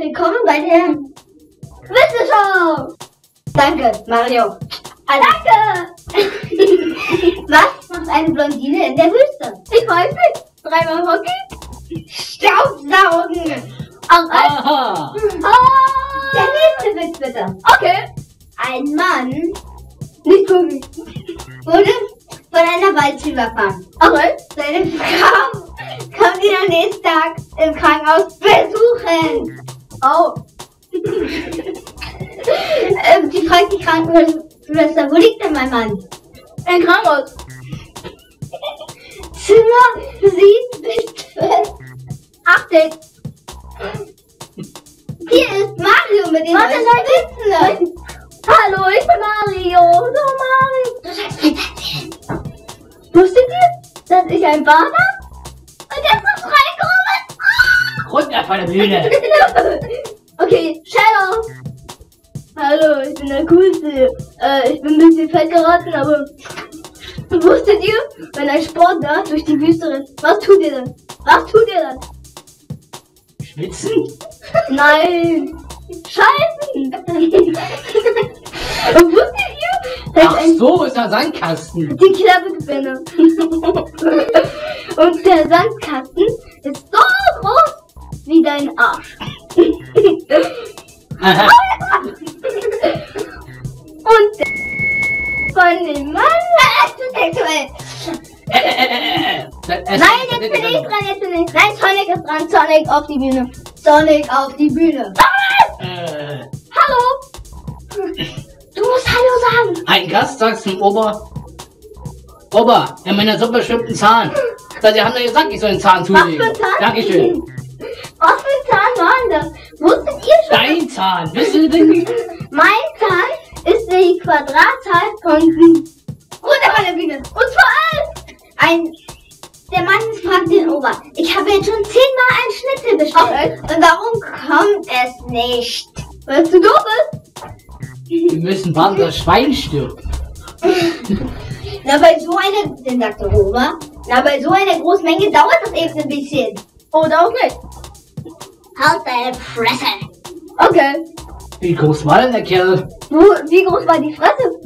Willkommen bei der Wissenschaft. Danke, Mario. Danke. Was macht eine Blondine in der Wüste? Ich weiß nicht. 3-mal Hockey? Staubsaugen. Aha. Der nächste Witz bitte. Okay. Ein Mann, nicht gucken, wurde von einer Walze überfahren. Okay. Seine Frau kommt ihn am nächsten Tag im Krankenhaus besuchen. Oh. Die fragt die Krankenschwester, wo liegt denn mein Mann? Im Krankenhaus. Zimmer 7 bis 12. Achtet. Hier ist Mario mit den neuen Witzen. Hallo, ich bin Mario. So, Mario. Du sollst mir erzählen. Wusstet ihr, dass ich ein Bart habe? Und jetzt noch reinkommen? Runter von der Bühne. Okay, Shadow. Hallo, ich bin der Coolste. Ich bin ein bisschen fett geraten, aber wusstet ihr, wenn ein Sportler durch die Wüste rennt, was tut ihr dann? Was tut ihr dann? Schwitzen? Nein! Scheißen! Und wusstet ihr, dass Ach so, ist der Sandkasten. die Klappe gewinne. Und der Sandkasten ist so groß wie dein Arsch. Und von dem Mann ist sexuell. Nein, jetzt bin ich dran, jetzt bin ich. Nein, Sonic ist dran. Sonic auf die Bühne. Sonic auf die Bühne. Hallo. Du musst Hallo sagen. Ein Gast sagt zum Ober, in meiner Suppe schwimmt ein Zahn. Sie haben doch gesagt, ich soll den Zahn zulegen. Was für ein Zahn? Dankeschön. Was für ein Zahn war denn das? Wusstet ihr schon? Dein Zahn, wisst ihr denn nicht? Mein Zahn ist die Quadratzahl von 7. Runter von der Bühne. Und zwar der Mann fragt den Ober. Ich habe jetzt schon 10-mal einen Schnitzel bestellt. Und warum kommt es nicht? Weil es zu doof ist. Wir müssen warten, dass das Schwein stirbt. Na, bei so einer, dann sagt der Ober, na, bei so einer großen Menge dauert das eben ein bisschen. Oder auch nicht. Halt deine Fresse. Okay. Wie groß war denn der Kerl? Wie groß war die Fresse?